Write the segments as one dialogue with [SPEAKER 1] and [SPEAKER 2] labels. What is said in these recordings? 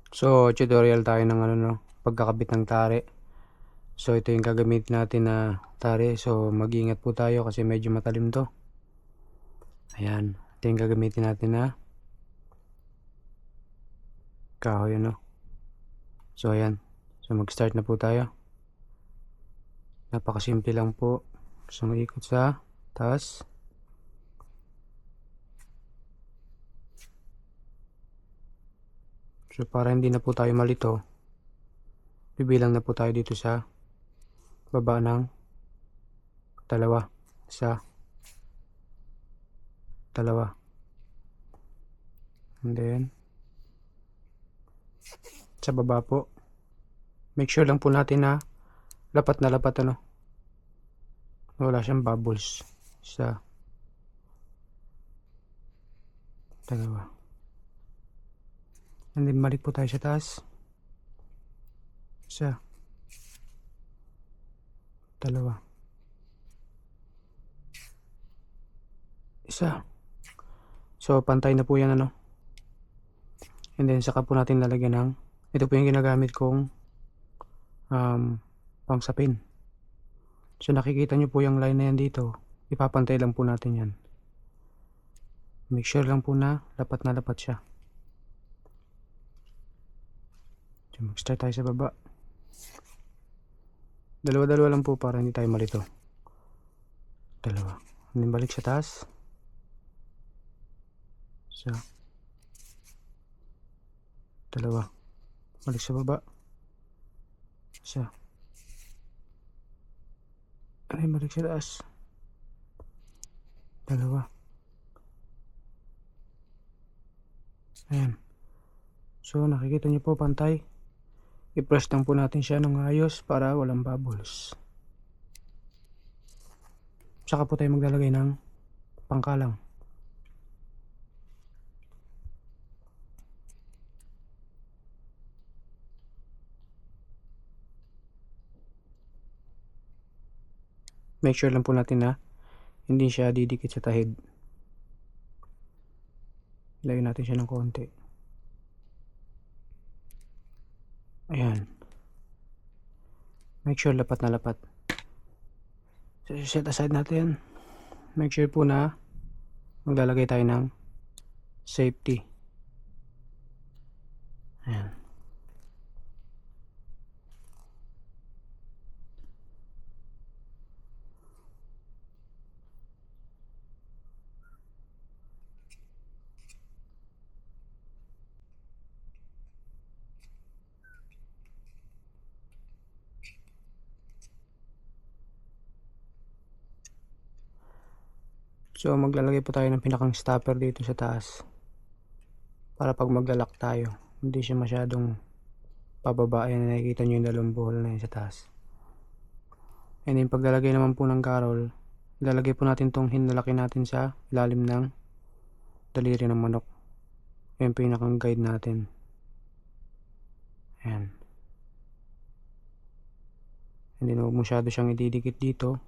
[SPEAKER 1] So, tutorial tayo ng pagkakabit ng tari. So, ito yung gagamitin natin na tari. So, mag-ingat po tayo kasi medyo matalim to. Ayan. Ito yung gagamitin natin na kahoy, So, ayan. So, mag-start na po tayo. Napakasimple lang po. So, mag-ikot sa taas. So, para hindi na po tayo malito, bibilang na po tayo dito sa baba ng dalawa. Isa, dalawa. And then, sa baba po, make sure lang po natin na lapat na lapat, wala siyang bubbles. Isa, dalawa. And then, balik po tayo sa taas. Isa, dalawa. Isa. So, pantay na po yan, And then, saka po natin lalagyan ng, ito po yung ginagamit kong pangsapin. So, nakikita nyo po yung line na yan dito. Ipapantay lang po natin yan. Make sure lang po na lapat siya. So, mag-start tayo sa baba. Dalawa-dalawa lang po para hindi tayo malito. Dalawa. And then, balik sa taas. Isa. Dalawa. Balik sa baba. Isa. And then, balik sa taas. Dalawa. Ayan. So, nakikita nyo po pantay. I-press lang po natin siya ng ayos para walang bubbles. Saka po tayo maglalagay ng pangkalang. Make sure lang po natin na hindi siya didikit sa tahid. Lagyan natin siya ng konti. Ayan. Make sure lapat na lapat. So, set aside natin. Make sure po na maglalagay tayo ng safety. Ayan. So, maglalagay po tayo ng pinakang stopper dito sa taas. Para pag maglalak tayo, hindi siya masyadong pababa. Ayan, nakikita nyo yung dalawang buhol na yun sa taas. And then, paglalagay naman po ng carol, ilalagay po natin tong hinlalaki natin sa ilalim ng daliri ng manok. Ayan po yung pinakang guide natin. Ayan. And then, huwag masyado siyang ididikit dito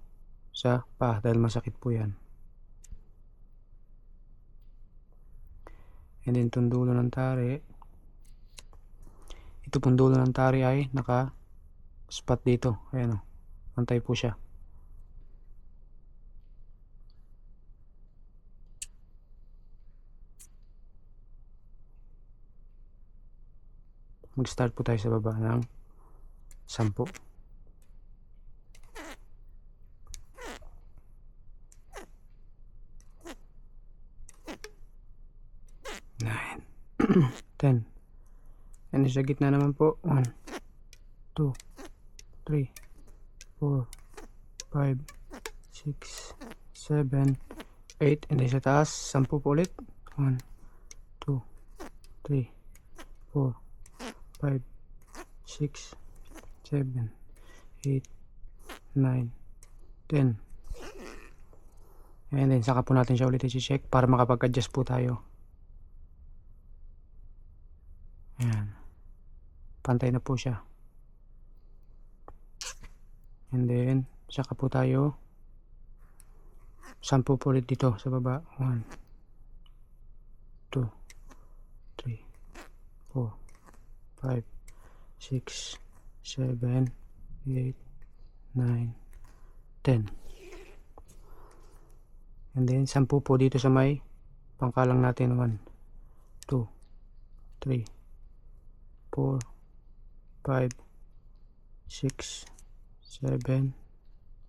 [SPEAKER 1] sa paa dahil masakit po yan. And then, itong dulo ng tari. Ito pong dulo ng tari ay naka-spot dito. Ayan, pantay po siya. Mag-start po tayo sa baba ng 10. 9. 10. And sa gitna naman po, 1, 2, 3, 4, 5, 6, 7, 8. And then sa taas, 10 po ulit. 1, 2, 3, 4, 5, 6, 7, 8, 9, 10. And then saka po natin siya ulit i-check para makapag-adjust po tayo. Ayan. Pantay na po siya. And then, saka po tayo 10 po ulit dito sa baba. 1, 2, 3, 4, 5, 6, 7, 8, 9, 10. And then 10 po dito sa may pangkalang natin. 1, 2, 3, 4, 5, 6, 7,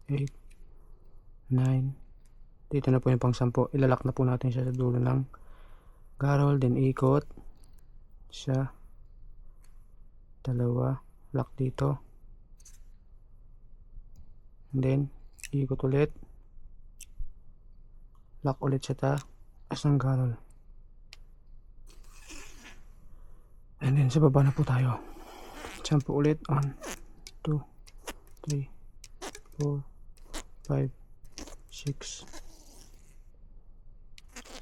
[SPEAKER 1] 8, 9. Dito na po yung pang 10. Ilalak na po natin siya sa dulo ng garol. Then ikot. Isa. Dalawa. Lock dito. And then ikot ulit. Lock ulit sa taas ng garol. And then sa baba na po tayo. 10 ulit. 1, 2, 3, 4, 5, 6,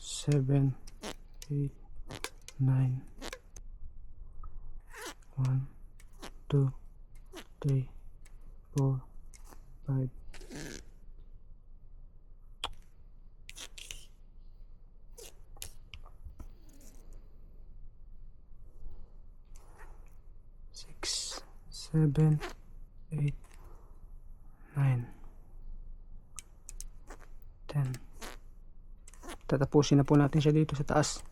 [SPEAKER 1] 7, 8, 9, 1, 2, 3, 4, 5, 6, 7, 8, 9, 10. Tatapusin na po natin siya dito sa taas.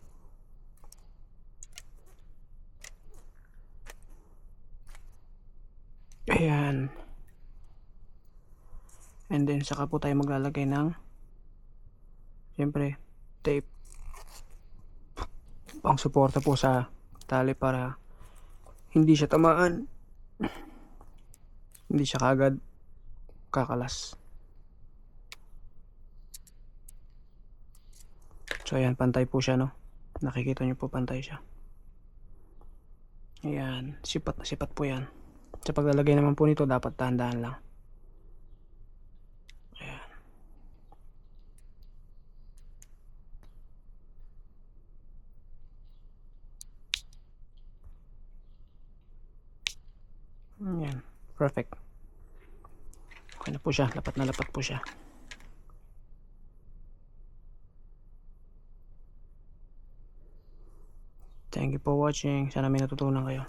[SPEAKER 1] Ayan. And then saka po tayo maglalagay ng siyempre tape pang suporta po sa tali para hindi siya tamaan, hindi siya kagad kakalas. So ayan, pantay po siya, no? Nakikita nyo po, pantay siya. Ayan, sipat na sipat po yan. Sa paglalagay naman po nito, dapat dahan-dahan lang. Ayan. Ayan, perfect. Okay na po siya, lapat na lapat po siya. Thank you for watching. Sana may natutunan kayo.